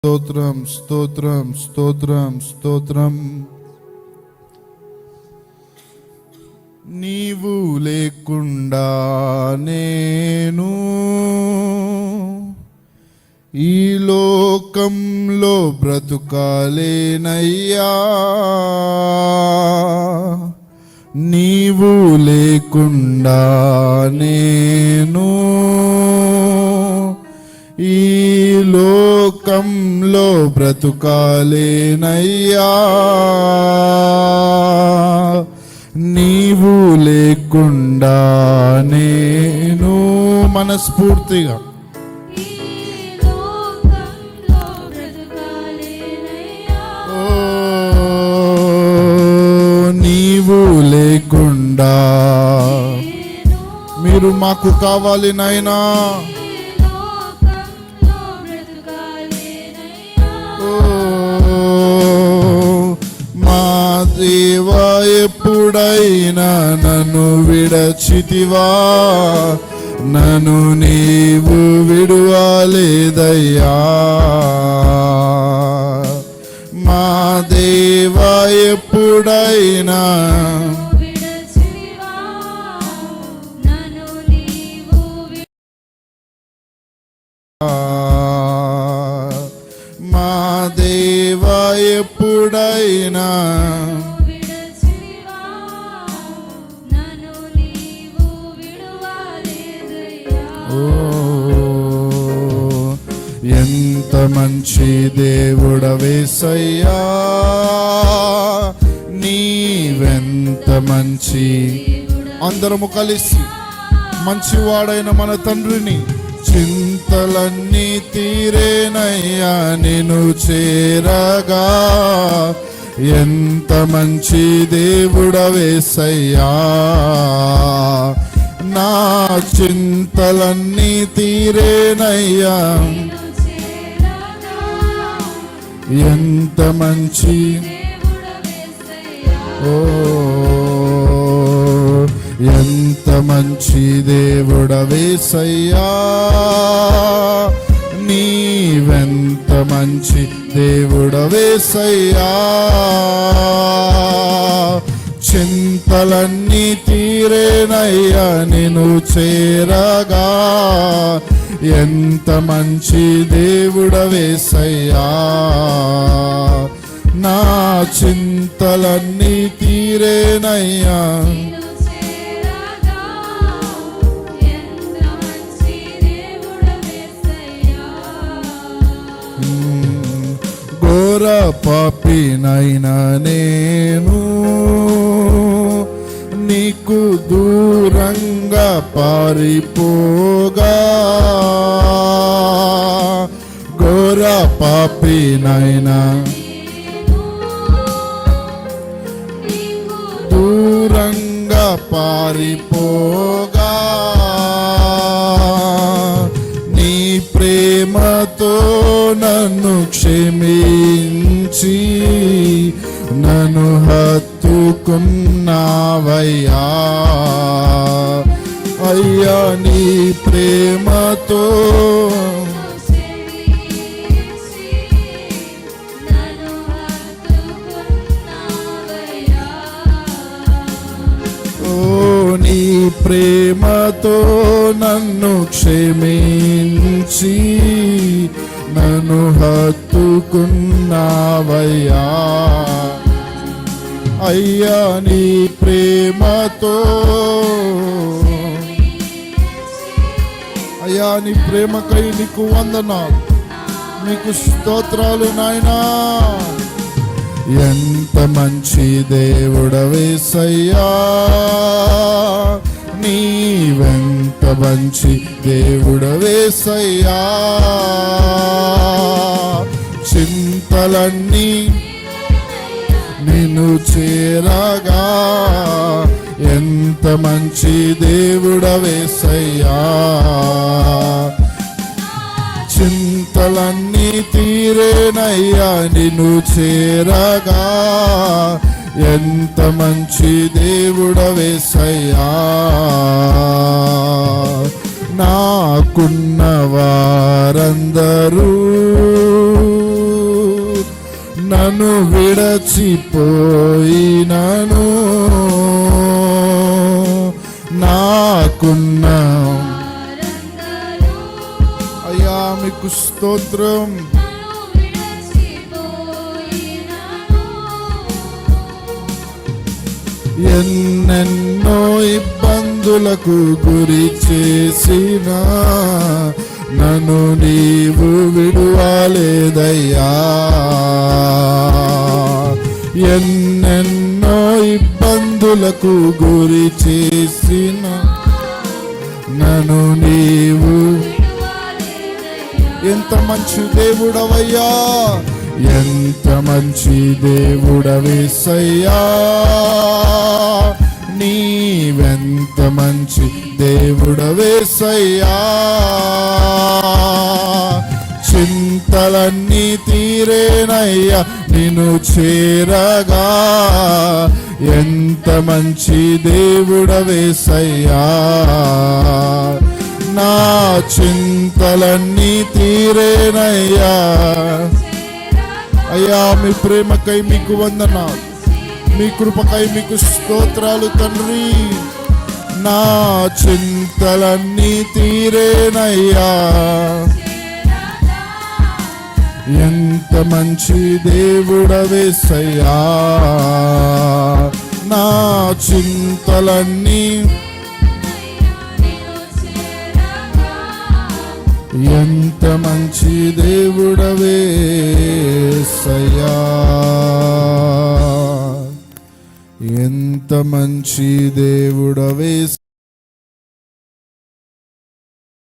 స్తోత్రం స్తోత్రం స్తోత్రం స్తోత్రం. నీవు లేకుండా నేను ఈ లోకంలో బ్రతుకాలేనయ్యా. నీవు లేకుండా నేను ఈ లోకంలో బ్రతుకాలేనయ్యా. నీవు లేకుండా నేను మనస్ఫూర్తిగా నీవు లేకుండా మీరు మాకు కావాలి నాయనా. మా దేవా ఎప్పుడైనా నన్ను విడచితివా, నన్ను నీవు విడువలేదయ్యా. మా దేవా ఎప్పుడైనా మా దేవా ఎప్పుడైనా ఎంత మంచి దేవుడవేసయ్యా, నీవెంత మంచి. అందరము కలిసి మంచివాడైన మన తండ్రిని చింతలన్నీ తీరేనయ్యా నిన్ను చేరగా. ఎంత మంచి దేవుడవేసయ్యా, నా చింతలన్నీ తీరేనయ్యా. ఎంత మంచి ఎంత మంచి దేవుడవేసయ్యా, నీవెంత మంచి దేవుడవేసయ్యా. చింతలన్నీ తీరేనయ్యా నిన్ను చేరగా. ఎంత మంచి దేవుడవేసయ్యా, నా చింతలన్నీ తీరేనయ్యా. ఘోర పాపినైనా నేను నీకు దూరంగా పారిపోగా. ఘోర పాపినైనా దూరంగా పారిపోగా. నీ ప్రేమతో నన్ను క్షమించి నన్ను హత్తుకున్నావయ్యా. అయ్యా నీ ప్రేమతో నీ ప్రేమతో నన్ను క్షమించి నన్ను హత్తుకున్నావయ్యా. అయ్యా నీ ప్రేమతో, అయ్యా నీ ప్రేమకై నీకు వందనాలు, నీకు స్తోత్రాలు నాయనా. ఎంత మంచి దేవుడవేసయ్యా, నీవెంత మంచి దేవుడవేసయ్యా. చింతలన్నీ నిన్ను చేరగా. ఎంత మంచి దేవుడవేసయ్యా, చింతలన్నీ తీరేనయ్యా నిన్ను చేరగా. ఎంత మంచి దేవుడవేసయ్యా, నాకున్న వారందరూ నన్ను విడచిపోయినను నాకున్న అయ్యా మీకు స్తోత్రం. ఎన్నెన్నో ఇబ్బందులకు గురి చేసిన నన్ను నీవు విడువలేదయ్యా. ఎన్నెన్నో ఇబ్బందులకు గురి చేసిన నన్ను నీవు ఎంత మంచి దేవుడవయ్యా, ఎంత మంచి దేవుడవేసయ్యా, నీవెంత మంచి దేవుడవేసయ్యా. చింతలన్నీ తీరేనయ్యా నిన్ను చేరగా, ఎంత మంచి దేవుడవేసయ్యా. నా చింతలన్నీ తీరేనయ్యా. అయ్యా మీ ప్రేమకై మీకు వందనాలు, మీ కృపకై మీకు స్తోత్రాలు తండ్రి. నా చింతలన్నీ తీరేనయ్యా, ఎంత మంచి దేవుడవేసయ్యా. నా చింతలన్నీ ఎంత మంచి దేవుడవేసయ్యా, ఎంత మంచి దేవుడవే.